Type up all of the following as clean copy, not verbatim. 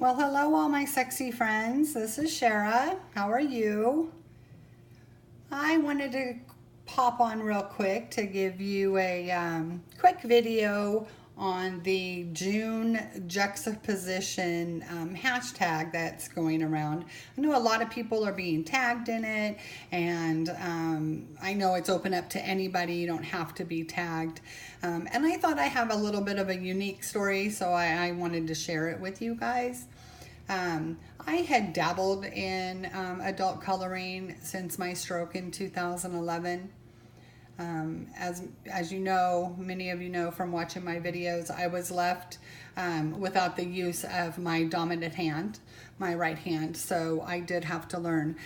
Well, hello, all my sexy friends. This is Shara. How are you? I wanted to pop on real quick to give you a quick video on the June juxtaposition hashtag that's going around. I know a lot of people are being tagged in it, and I know it's open up to anybody. You don't have to be tagged. And I thought I have a little bit of a unique story, so I wanted to share it with you guys. I had dabbled in adult coloring since my stroke in 2011. As you know, many of you know from watching my videos, I was left without the use of my dominant hand, my right hand. So I did have to learn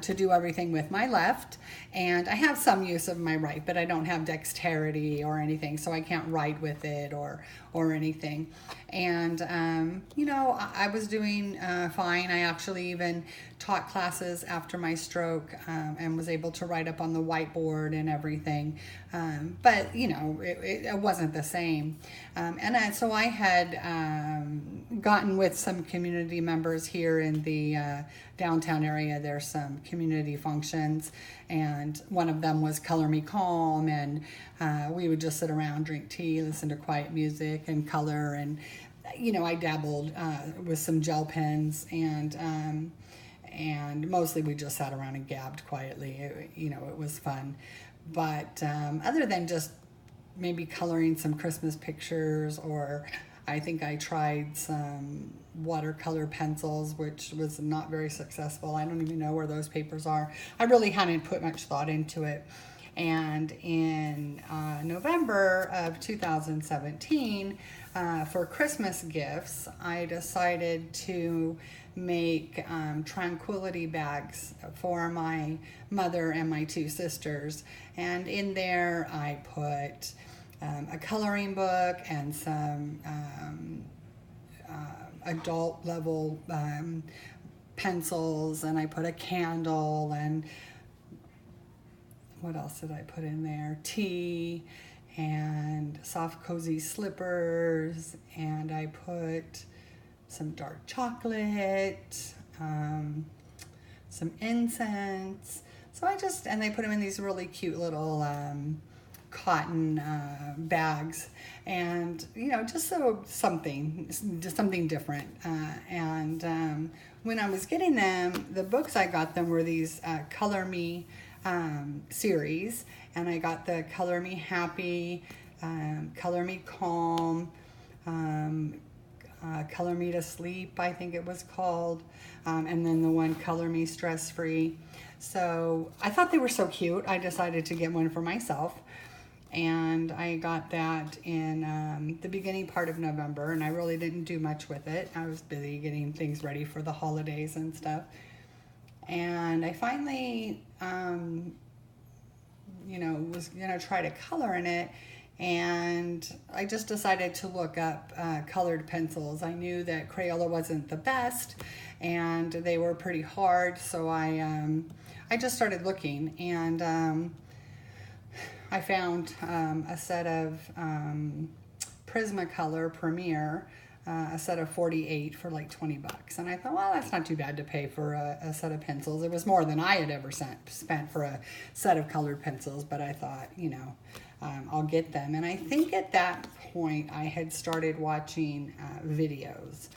to do everything with my left. And I have some use of my right, but I don't have dexterity or anything, so I can't write with it or anything. And you know, I was doing fine. I actually even taught classes after my stroke and was able to write up on the whiteboard and everything. But you know, it wasn't the same. So I had gotten with some community members here in the downtown area. There's some community functions, and one of them was Color Me Calm, and we would just sit around, drink tea, listen to quiet music, and color. And you know, I dabbled with some gel pens, and mostly we just sat around and gabbed quietly. You know, it was fun. But other than just maybe coloring some Christmas pictures, or I think I tried some watercolor pencils, which was not very successful. I don't even know where those papers are. I really hadn't put much thought into it. And in November of 2017, for Christmas gifts, I decided to make tranquility bags for my mother and my two sisters. And in there I put a coloring book and some adult level pencils, and I put a candle, and what else did I put in there? Tea and soft cozy slippers, and I put some dark chocolate, some incense. So and they put them in these really cute little cotton bags, and you know, just something different. When I was getting them, the books I got them were these Color Me series, and I got the Color Me Happy, Color Me Calm, Color Me to Sleep, I think it was called, and then the one Color Me Stress Free. So I thought they were so cute, I decided to get one for myself, and I got that in the beginning part of November, and I really didn't do much with it. I was busy getting things ready for the holidays and stuff. And I finally, you know, was gonna try to color in it, and I just decided to look up colored pencils. I knew that Crayola wasn't the best, and they were pretty hard, so I just started looking, and I found a set of Prismacolor Premier, a set of 48 for like 20 bucks. And I thought, well, that's not too bad to pay for a set of pencils. It was more than I had ever spent for a set of colored pencils, but I thought, you know, I'll get them. And I think at that point I had started watching videos.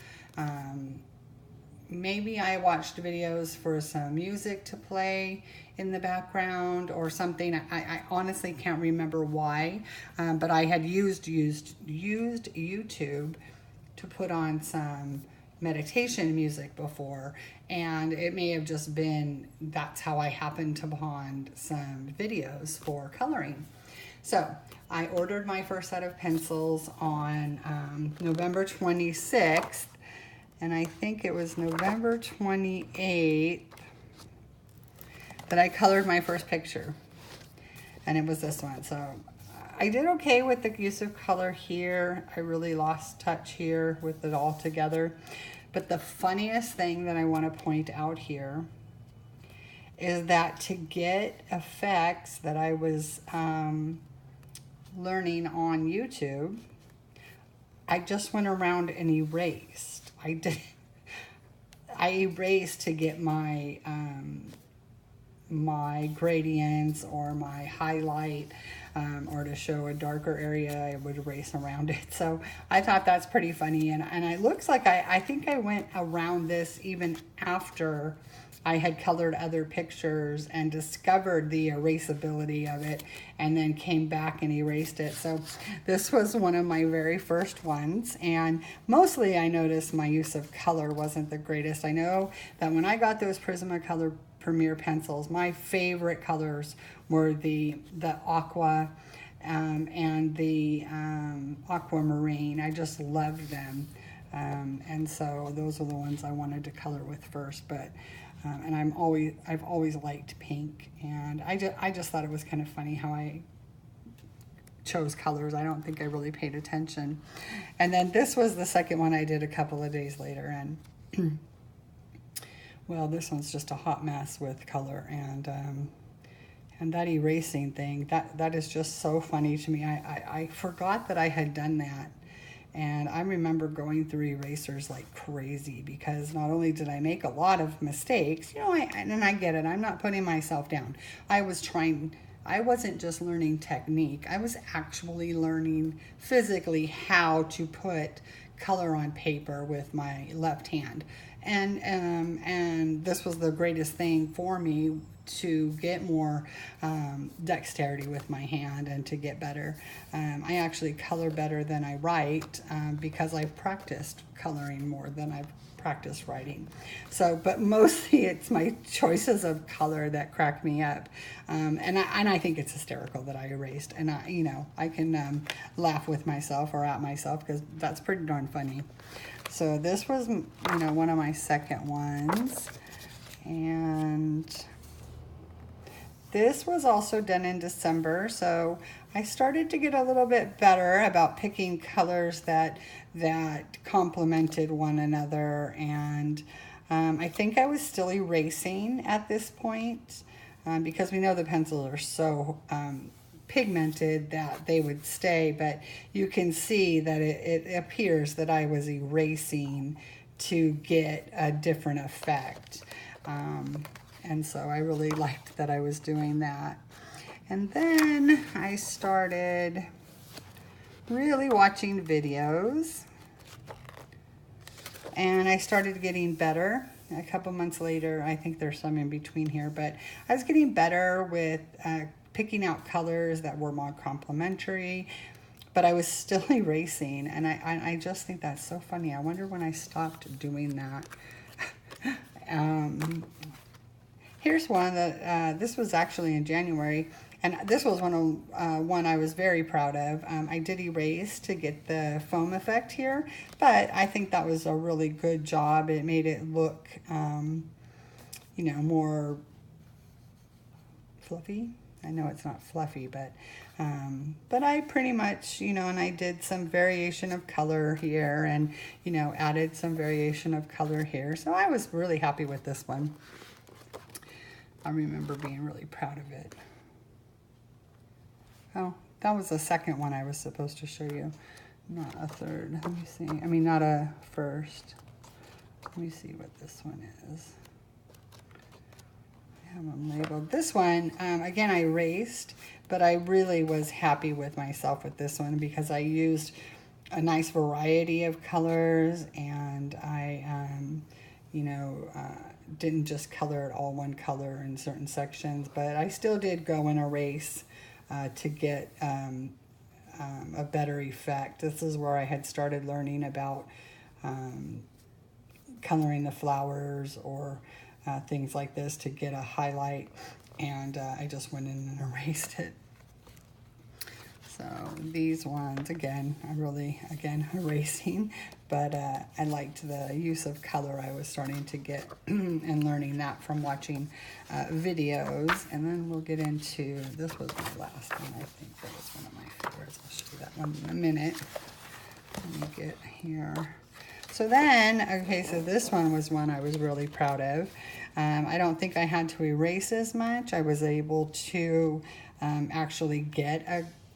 Maybe I watched videos for some music to play in the background or something. I honestly can't remember why, but I had used YouTube to put on some meditation music before, and it may have just been that's how I happened to find some videos for coloring. So I ordered my first set of pencils on November 26th, and I think it was November 28th that I colored my first picture, and it was this one. So I did okay with the use of color here. I really lost touch here with it all together. But the funniest thing that I want to point out here is that to get effects that I was learning on YouTube, I just went around and erased. I erase to get my my gradients or my highlight, or to show a darker area, I would erase around it. So I thought that's pretty funny. And it looks like I think I went around this even after I had colored other pictures and discovered the erasability of it, and then came back and erased it. So this was one of my very first ones, and mostly I noticed my use of color wasn't the greatest. I know that when I got those Prismacolor Premier pencils, my favorite colors were the aqua and the aquamarine. I just loved them. And so those are the ones I wanted to color with first, but and I've always liked pink, and I just thought it was kind of funny how I chose colors. I don't think I really paid attention. And then this was the second one I did a couple of days later, and well, this one's just a hot mess with color, and that erasing thing, that is just so funny to me. I forgot that I had done that. And I remember going through erasers like crazy, because not only did I make a lot of mistakes, you know, and I get it, I'm not putting myself down. I wasn't just learning technique, I was actually learning physically how to put color on paper with my left hand. And this was the greatest thing for me, to get more dexterity with my hand and to get better. I actually color better than I write, because I've practiced coloring more than I've practiced writing. So, but mostly it's my choices of color that crack me up. And I think it's hysterical that I erased, and I can laugh with myself or at myself, because that's pretty darn funny. So this was, one of my second ones, and this was also done in December, so I started to get a little bit better about picking colors that complemented one another, and I think I was still erasing at this point, because we know the pencils are so pigmented that they would stay, but you can see that it appears that I was erasing to get a different effect. And so I really liked that I was doing that. And then I started really watching videos, and I started getting better. A couple months later, I think there's some in between here, but I was getting better with picking out colors that were more complementary, but I was still erasing, and I just think that's so funny. I wonder when I stopped doing that. Here's one that, this was actually in January, and this was one I was very proud of. I did erase to get the foam effect here, but I think that was a really good job. It made it look, more fluffy. I know it's not fluffy, but I pretty much, and I did some variation of color here, and, added some variation of color here. So I was really happy with this one. I remember being really proud of it. Oh, that was the second one I was supposed to show you, not a third. Let me see. I mean, not a first. Let me see what this one is. I have them labeled. This one, again, I erased, but I really was happy with myself with this one, because I used a nice variety of colors, and I, didn't just color it all one color in certain sections, but I still did go and erase to get a better effect. This is where I had started learning about coloring the flowers or things like this to get a highlight, and I just went in and erased it. So these ones, again, erasing, but I liked the use of color I was starting to get and learning that from watching videos. And then we'll get into, this was my last one, I think. That was one of my favorites. I'll show you that one in a minute. Let me get here. So then, okay, so this one was one I was really proud of. I don't think I had to erase as much. I was able to actually get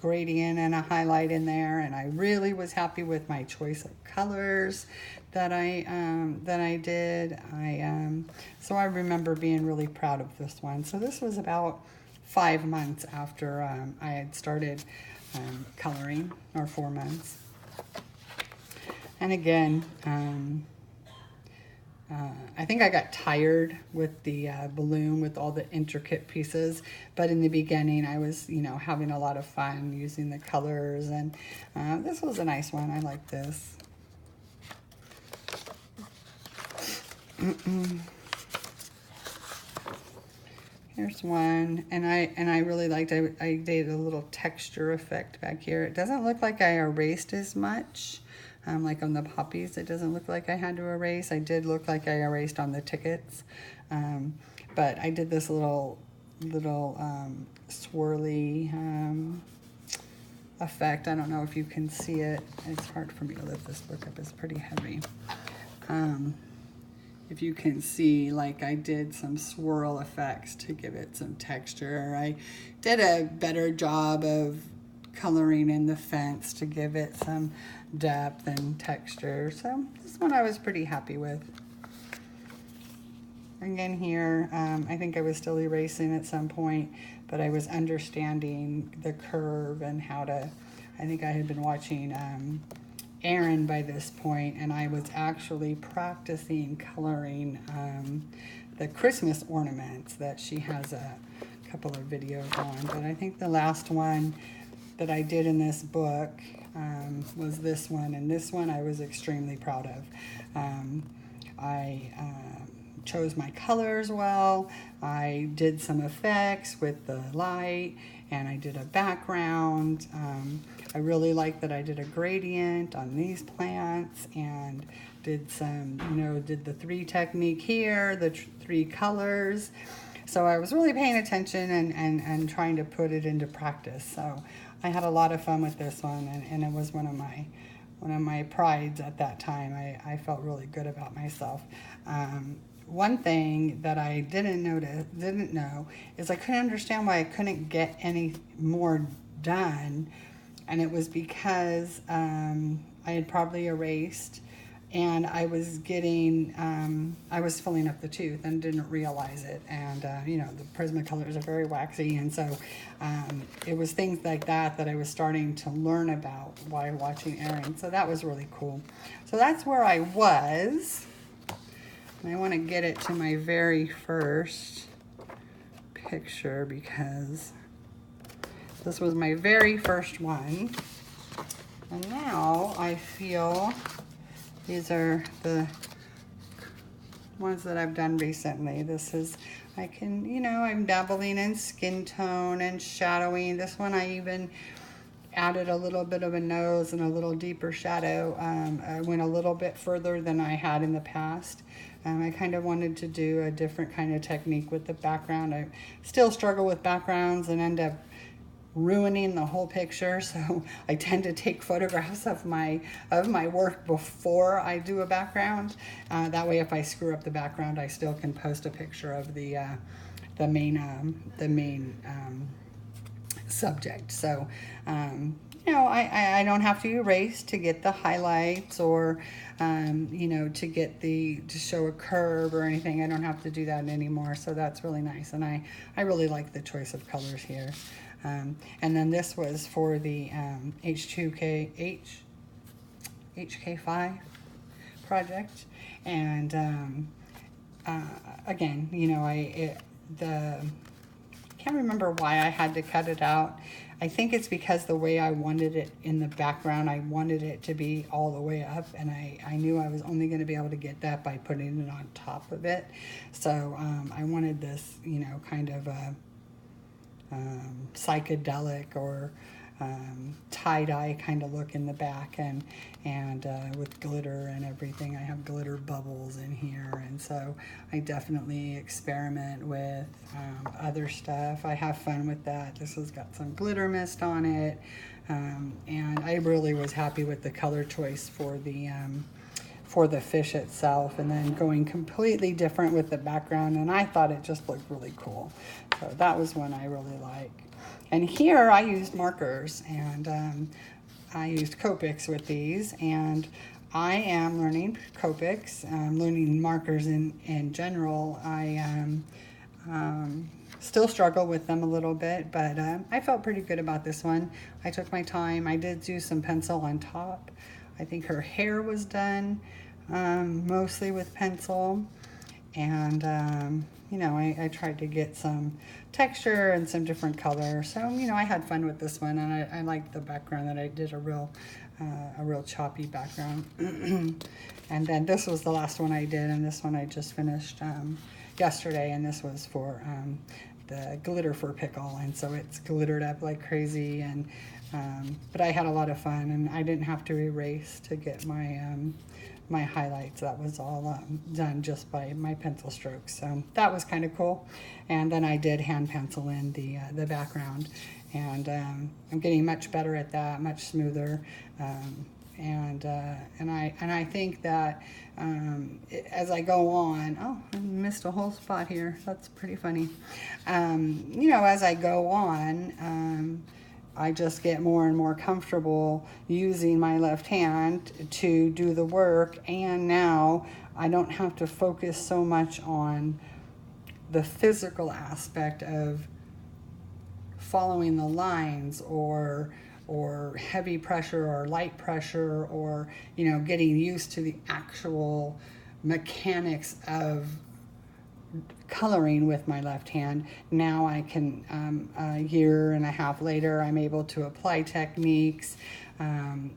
gradient and a highlight in there, and I really was happy with my choice of colors that I did. So I remember being really proud of this one. So this was about 5 months after I had started coloring, or 4 months. And again, I think I got tired with the balloon with all the intricate pieces, but in the beginning I was, you know, having a lot of fun using the colors, and this was a nice one. I like this. Here's one, and I really liked, I did a little texture effect back here. It doesn't look like I erased as much. Like on the poppies, it doesn't look like I had to erase. I did look like I erased on the tickets, but I did this little swirly effect. I don't know if you can see it. It's hard for me to lift this book up. It's pretty heavy. If you can see, like, I did some swirl effects to give it some texture. I did a better job of coloring in the fence to give it some depth and texture. So this one I was pretty happy with. Again here, I think I was still erasing at some point, but I was understanding the curve and how to, I think I had been watching Erin by this point, and I was actually practicing coloring the Christmas ornaments that she has a couple of videos on. But I think the last one that I did in this book was this one, and this one I was extremely proud of. I chose my colors well. I did some effects with the light, and I did a background. I really like that I did a gradient on these plants, and did some, you know, did the 3 technique here, the 3 colors. So I was really paying attention and trying to put it into practice. So I had a lot of fun with this one, and it was one of my prides at that time. I felt really good about myself. One thing that I didn't know is I couldn't understand why I couldn't get any more done, and it was because I had probably erased, and I was getting, I was filling up the tooth and didn't realize it. And, you know, the Prismacolors are very waxy. And so it was things like that I was starting to learn about while watching Erin. So that was really cool. So that's where I was. And I want to get it to my very first picture, because this was my very first one. And now I feel these are the ones that I've done recently. This is, I can, you know, I'm dabbling in skin tone and shadowing. This one I even added a little bit of a nose and a little deeper shadow. I went a little bit further than I had in the past. I kind of wanted to do a different kind of technique with the background. I still struggle with backgrounds and end up ruining the whole picture, so I tend to take photographs of my work before I do a background. That way, if I screw up the background, I still can post a picture of the main subject. So you know, I don't have to erase to get the highlights, or you know, to show a curve or anything. I don't have to do that anymore, so that's really nice, and I really like the choice of colors here. And then this was for the HK5 project, and again, you know, I can't remember why I had to cut it out. I think it's because the way I wanted it in the background, I wanted it to be all the way up, and I knew I was only going to be able to get that by putting it on top of it. So I wanted this, you know, kind of a psychedelic or tie-dye kind of look in the back, and with glitter and everything. I have glitter bubbles in here, and so I definitely experiment with other stuff. I have fun with that. This has got some glitter mist on it, and I really was happy with the color choice for the fish itself, and then going completely different with the background, and I thought it just looked really cool. So that was one I really like. And here I used markers, and I used Copics with these, and I am learning Copics. I'm learning markers in general. I still struggle with them a little bit, but I felt pretty good about this one. I took my time. I did do some pencil on top. I think her hair was done mostly with pencil. And, you know, I tried to get some texture and some different colors. So, you know, I had fun with this one, and I liked the background that I did a real choppy background. And then this was the last one I did, and this one I just finished yesterday, and this was for the glitter for pickle, and so it's glittered up like crazy. And but I had a lot of fun, and I didn't have to erase to get my my highlights. That was all done just by my pencil strokes, so that was kind of cool. And then I did hand pencil in the background, and I'm getting much better at that, much smoother. And I think that as I go on, oh, I missed a whole spot here. That's pretty funny. You know, as I go on, I just get more and more comfortable using my left hand to do the work, and now I don't have to focus so much on the physical aspect of following the lines or heavy pressure or light pressure, or, you know, getting used to the actual mechanics of coloring with my left hand. Now I can, a year and a half later, I'm able to apply techniques. I'm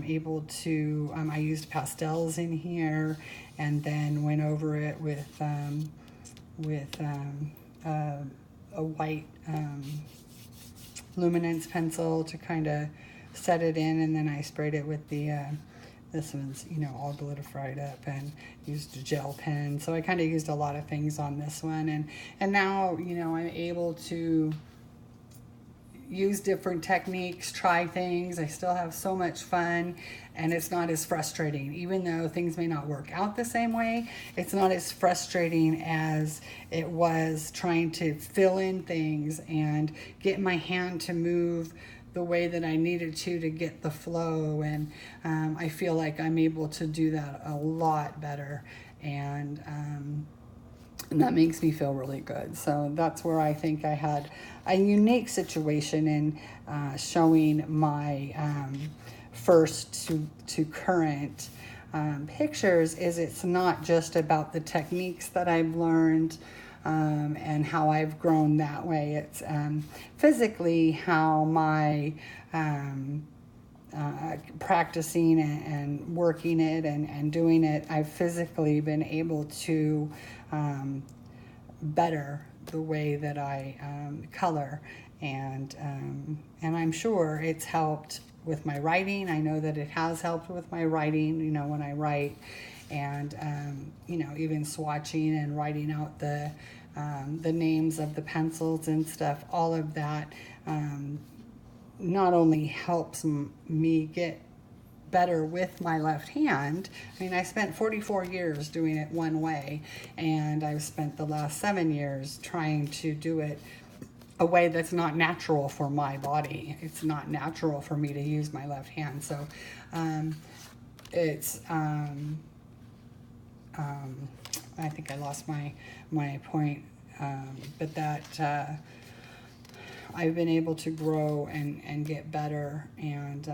able to, I used pastels in here, and then went over it with a white luminance pencil to kind of set it in, and then I sprayed it with the this one's, you know, all glitterified up, and used a gel pen. So I kind of used a lot of things on this one, and now, you know, I'm able to use different techniques, try things. I still have so much fun, and it's not as frustrating. Even though things may not work out the same way, it's not as frustrating as it was trying to fill in things and get my hand to move the way that I needed to get the flow. And I feel like I'm able to do that a lot better, and that makes me feel really good. So that's where I think I had a unique situation in showing my first to current pictures. Is it's not just about the techniques that I've learned and how I've grown that way. It's physically how my practicing and working it and doing it, I've physically been able to better the way that I color, and I'm sure it's helped with my writing. I know that it has helped with my writing, you know, when I write, and you know, even swatching and writing out the names of the pencils and stuff. All of that not only helps me get better with my left hand. I mean, I spent 44 years doing it one way, and I've spent the last 7 years trying to do it a way that's not natural for my body. It's not natural for me to use my left hand. So it's I think I lost my point, but that I've been able to grow and get better, and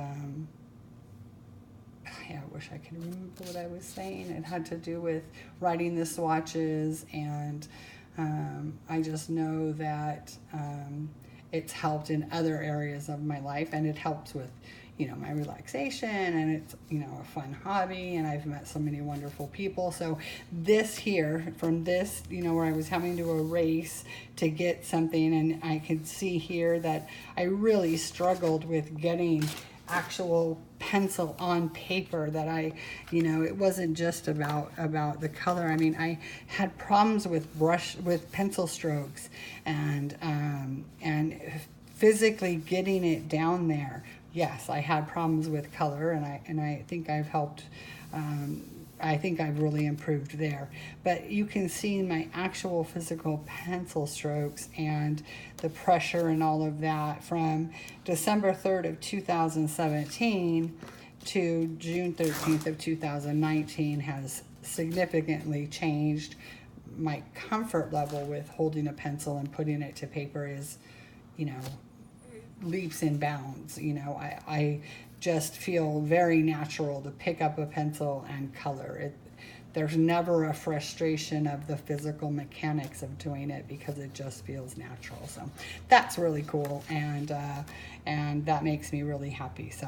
yeah, I wish I could remember what I was saying. It had to do with writing the swatches, and I just know that it's helped in other areas of my life, and it helps with, you know, my relaxation, and it's, you know, a fun hobby, and I've met so many wonderful people. So this here, from this, you know, where I was having to erase to get something, and I could see here that I really struggled with getting actual pencil on paper, that I, you know, it wasn't just about the color. I mean, I had problems with pencil strokes, and physically getting it down there. Yes, I had problems with color, and I think I've helped I think I've really improved there. But you can see my actual physical pencil strokes and the pressure and all of that from December 3rd of 2017 to June 13th of 2019 has significantly changed. My comfort level with holding a pencil and putting it to paper is, you know, leaps and bounds. You know, I just feel very natural to pick up a pencil and color. There's never a frustration of the physical mechanics of doing it because it just feels natural. So that's really cool, and that makes me really happy. So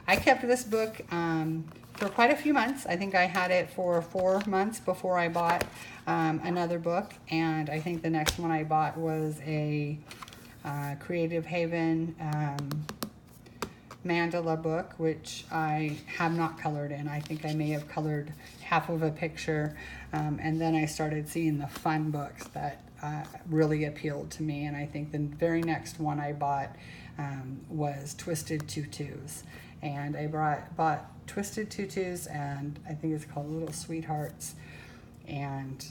I kept this book for quite a few months. I think I had it for 4 months before I bought another book, and I think the next one I bought was a Creative Haven mandala book, which I have not colored in. I think I may have colored half of a picture, and then I started seeing the fun books that really appealed to me, and I think the very next one I bought was Twisted Tutus, and I bought Twisted Tutus, and I think it's called Little Sweethearts, and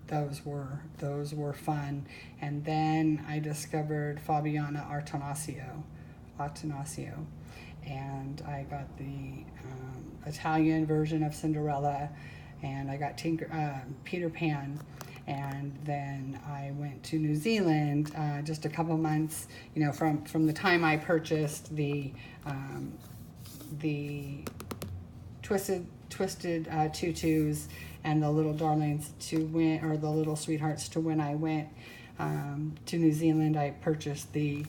those were fun. And then I discovered Fabiana Artanasio, and I got the Italian version of Cinderella, and I got Peter Pan, and then I went to New Zealand just a couple months, you know, from the time I purchased the Twisted Tutus and the Little Darlings to when, or the Little Sweethearts, to when I went to New Zealand. I purchased the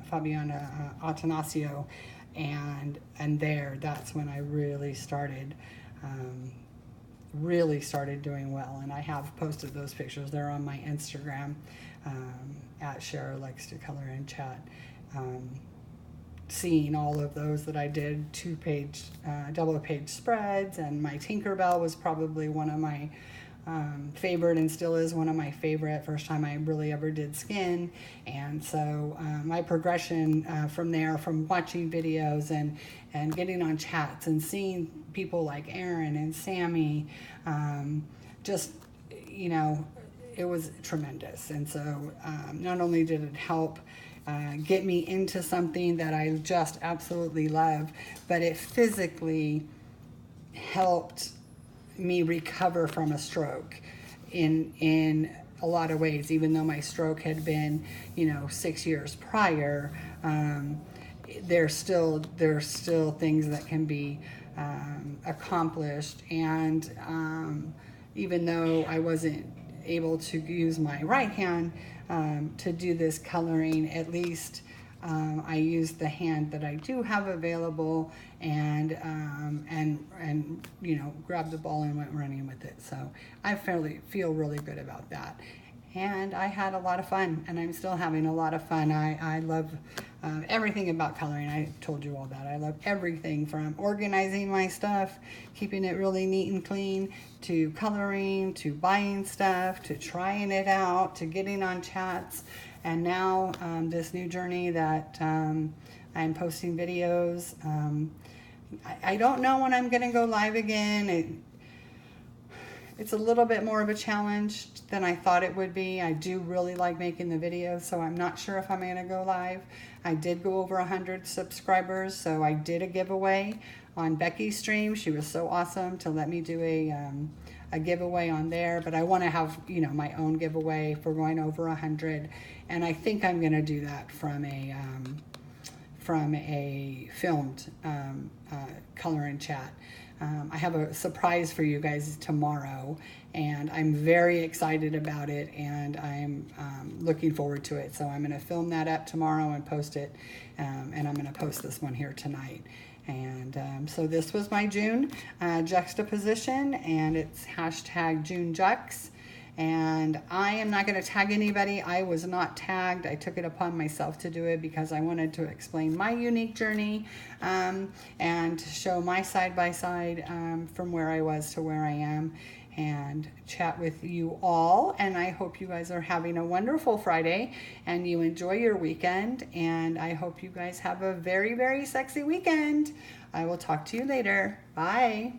Fabiana Atanasio, and that's when I really started doing well. And I have posted those pictures. They're on my Instagram at Shara Likes to Color and Chat. Seeing all of those that I did, double-page spreads, and my Tinkerbell was probably one of my favorite, and still is one of my favorite. First time I really ever did skin. And so my progression from there, from watching videos and getting on chats and seeing people like Aaron and Sammy, just, you know, it was tremendous. And so not only did it help get me into something that I just absolutely love, but it physically helped me recover from a stroke in a lot of ways. Even though my stroke had been, you know, 6 years prior, there's still things that can be accomplished. And even though I wasn't able to use my right hand to do this coloring, at least I used the hand that I do have available, and you know, grabbed the ball and went running with it. So I feel really good about that. And I had a lot of fun, and I'm still having a lot of fun. I love everything about coloring. I told you all that. I love everything from organizing my stuff, keeping it really neat and clean, to coloring, to buying stuff, to trying it out, to getting on chats. And now this new journey that I'm posting videos. I don't know when I'm going to go live again. It's a little bit more of a challenge than I thought it would be. I do really like making the videos, so I'm not sure if I'm going to go live. I did go over 100 subscribers, so I did a giveaway on Becky's stream. She was so awesome to let me do a giveaway on there, but I want to have, you know, my own giveaway for going over 100, and I think I'm going to do that from a filmed color and chat. I have a surprise for you guys tomorrow, and I'm very excited about it, and I'm looking forward to it. So I'm going to film that up tomorrow and post it, and I'm going to post this one here tonight. And so this was my June juxtaposition, and it's hashtag JuneJux. And I am not going to tag anybody. I was not tagged. I took it upon myself to do it because I wanted to explain my unique journey and show my side by side from where I was to where I am. and chat with you all. And I hope you guys are having a wonderful Friday and you enjoy your weekend. And I hope you guys have a very, very sexy weekend. I will talk to you later. Bye.